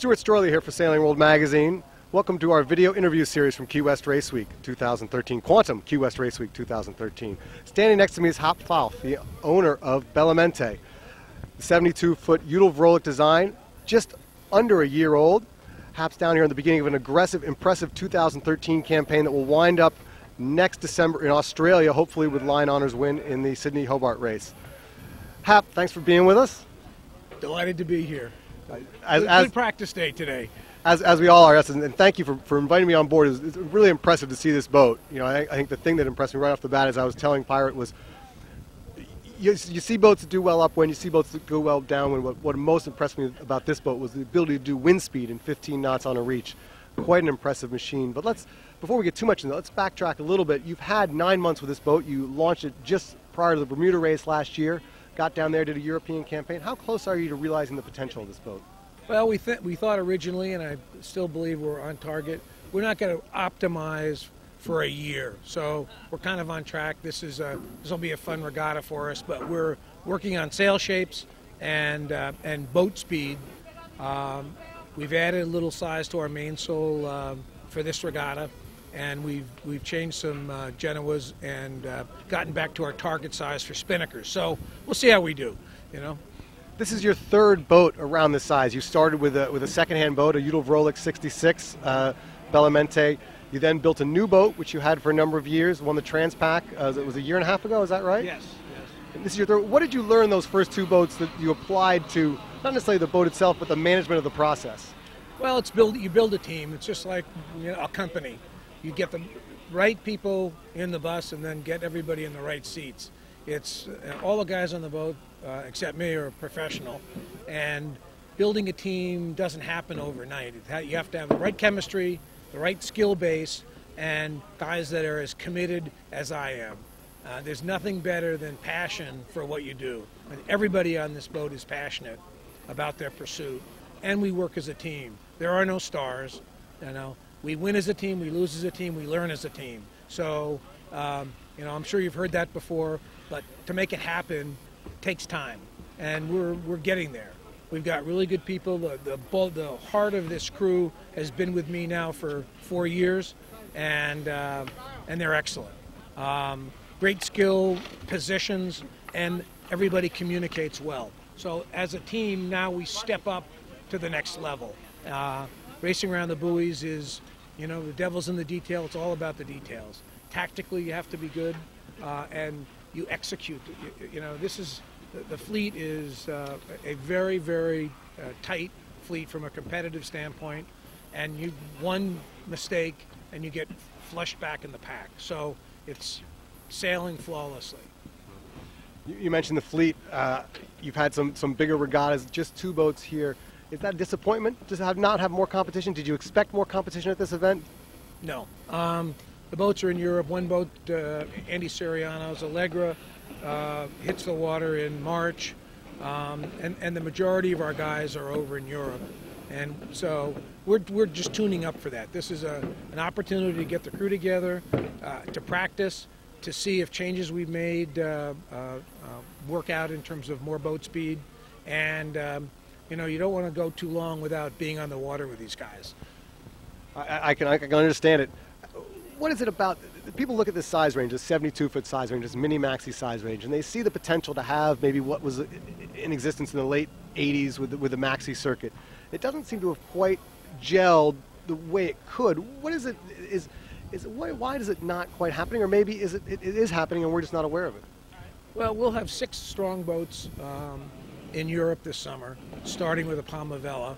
Stuart Storley here for Sailing World Magazine. Welcome to our video interview series from Key West Race Week 2013, Quantum Key West Race Week 2013. Standing next to me is Hap Fauth, the owner of Bella Mente. The 72-foot Util design, just under a year old. Hap's down here in the beginning of an aggressive, impressive 2013 campaign that will wind up next December in Australia, hopefully with line honors win in the Sydney-Hobart race. Hap, thanks for being with us. Delighted to be here. Good practice day today. As we all are, yes, and thank you for inviting me on board. It's really impressive to see this boat. You know, I think the thing that impressed me right off the bat, as I was telling Pirate, was you see boats that do well upwind, you see boats that go well downwind. What most impressed me about this boat was the ability to do wind speed in 15 knots on a reach. Quite an impressive machine. But before we get too much into that, let's backtrack a little bit. You've had 9 months with this boat. You launched it just prior to the Bermuda race last year. Got down there, did a European campaign. How close are you to realizing the potential of this boat? Well, we thought originally, and I still believe we're on target, we're not going to optimize for a year. So we're kind of on track. This will be a fun regatta for us, but we're working on sail shapes and boat speed. We've added a little size to our mainsail for this regatta, and we've changed some Genoas and gotten back to our target size for spinnakers. So we'll see how we do, you know. This is your third boat around this size. You started with a second-hand boat, a Util 66 Bella Mente. You then built a new boat, which you had for a number of years, won the Transpac. It was a year and a half ago, is that right? Yes. And this is your third. What did you learn those first 2 boats that you applied to, not necessarily the boat itself, but the management of the process? Well, you build a team. It's just like, you know, a company. You get the right people in the bus and then get everybody in the right seats. It's all the guys on the boat, except me, are professional, and building a team doesn't happen overnight. You have to have the right chemistry, the right skill base, and guys that are as committed as I am. There's nothing better than passion for what you do. And everybody on this boat is passionate about their pursuit, and we work as a team. There are no stars, you know. We win as a team, we lose as a team, we learn as a team. So, you know, I'm sure you've heard that before, but to make it happen takes time, and we're getting there. We've got really good people. The heart of this crew has been with me now for 4 years, and they're excellent. Great skill, positions, and everybody communicates well. So as a team, now we step up to the next level. Racing around the buoys is, you know, the devil's in the detail. It's all about the details. Tactically, you have to be good, and you execute. You know, the fleet is a very, very tight fleet from a competitive standpoint, and one mistake and you get flushed back in the pack. So it's sailing flawlessly. You mentioned the fleet. You've had some bigger regattas, just 2 boats here. Is that a disappointment to not have more competition? Did you expect more competition at this event? No. The boats are in Europe. One boat, Andy Siriano's Allegra, hits the water in March, and the majority of our guys are over in Europe. And so we're just tuning up for that. This is an opportunity to get the crew together, to practice, to see if changes we've made work out in terms of more boat speed. And you know, you don't want to go too long without being on the water with these guys. I can understand it. What is it about? People look at this size range, this 72-foot size range, this Mini Maxi size range, and they see the potential to have maybe what was in existence in the late 80s with the Maxi circuit. It doesn't seem to have quite gelled the way it could. What is it? Why is it not quite happening? Or maybe it is happening and we're just not aware of it? Well, we'll have 6 strong boats in Europe this summer, starting with a Palma Vela,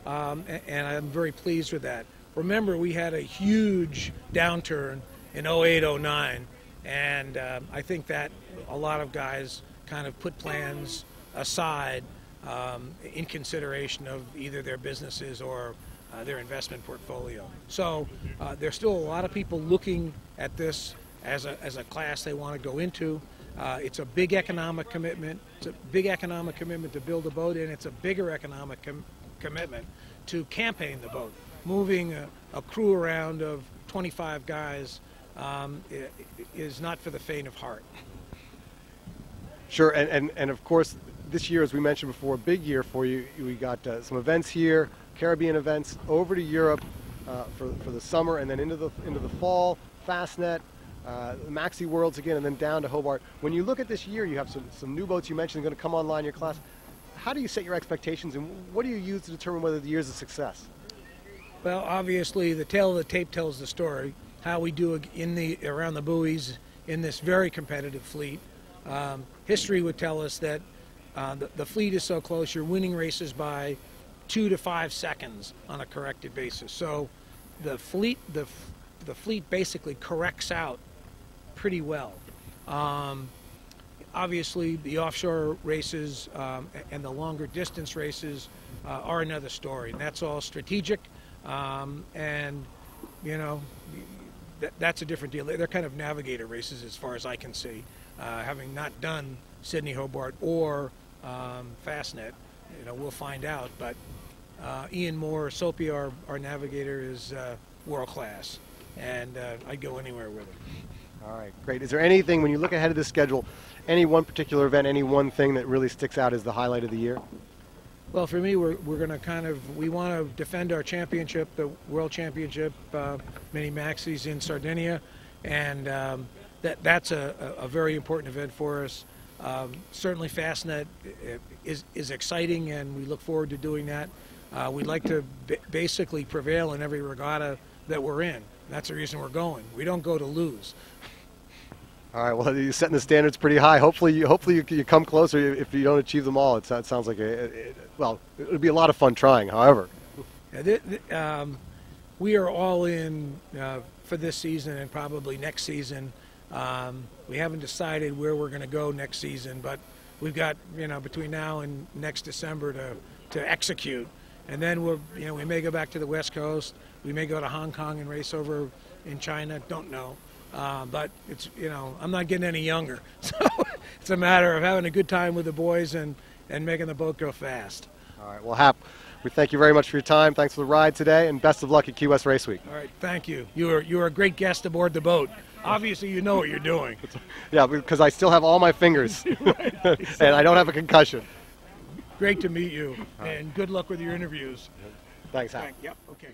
and I'm very pleased with that. Remember, we had a huge downturn in 08, 09, and I think that a lot of guys kind of put plans aside in consideration of either their businesses or their investment portfolio. So there's still a lot of people looking at this as a class they want to go into. It's a big economic commitment. It's a big economic commitment to build a boat, and it's a bigger economic commitment to campaign the boat. Moving a crew around of 25 guys is not for the faint of heart. Sure, and of course, this year, as we mentioned before, a big year for you. We got some events here, Caribbean events over to Europe for the summer, and then into the fall, Fastnet, Maxi Worlds again, and then down to Hobart. When you look at this year, you have some new boats you mentioned are going to come online in your class. How do you set your expectations, and what do you use to determine whether the year is a success? Well, obviously, the tail of the tape tells the story. How we do around the buoys in this very competitive fleet. History would tell us that the fleet is so close, you're winning races by 2 to 5 seconds on a corrected basis. So the fleet basically corrects out pretty well. Obviously, the offshore races and the longer distance races are another story, and that's all strategic. And you know, that's a different deal. They're kind of navigator races as far as I can see. Having not done Sydney, Hobart, or Fastnet, you know, we'll find out. But Ian Moore, Soapy, our navigator, is world class, and I'd go anywhere with him. All right, great. Is there anything, when you look ahead of the schedule, any one particular event, any one thing that really sticks out as the highlight of the year? Well, for me, we're going to we want to defend our championship, the World Championship, Mini Maxis in Sardinia, and that's a very important event for us. Certainly Fastnet is exciting, and we look forward to doing that. We'd like to basically prevail in every regatta that we're in. That's the reason we're going. We don't go to lose. All right. Well, you're setting the standards pretty high. Hopefully you come closer. If you don't achieve them all, it sounds like well, it would be a lot of fun trying. However, we are all in for this season and probably next season. We haven't decided where we're going to go next season, but we've got, you know, between now and next December to execute, and then we may go back to the West Coast. We may go to Hong Kong and race over in China. Don't know. But it's, you know, I'm not getting any younger, so it's a matter of having a good time with the boys and making the boat go fast. All right. Well, Hap, we thank you very much for your time. Thanks for the ride today, and best of luck at Key West Race Week. All right. Thank you. You're a great guest aboard the boat. Obviously, you know what you're doing. Yeah, because I still have all my fingers, right, exactly. And I don't have a concussion. Great to meet you, and good luck with your interviews. Thanks, Hap. Yep. Okay.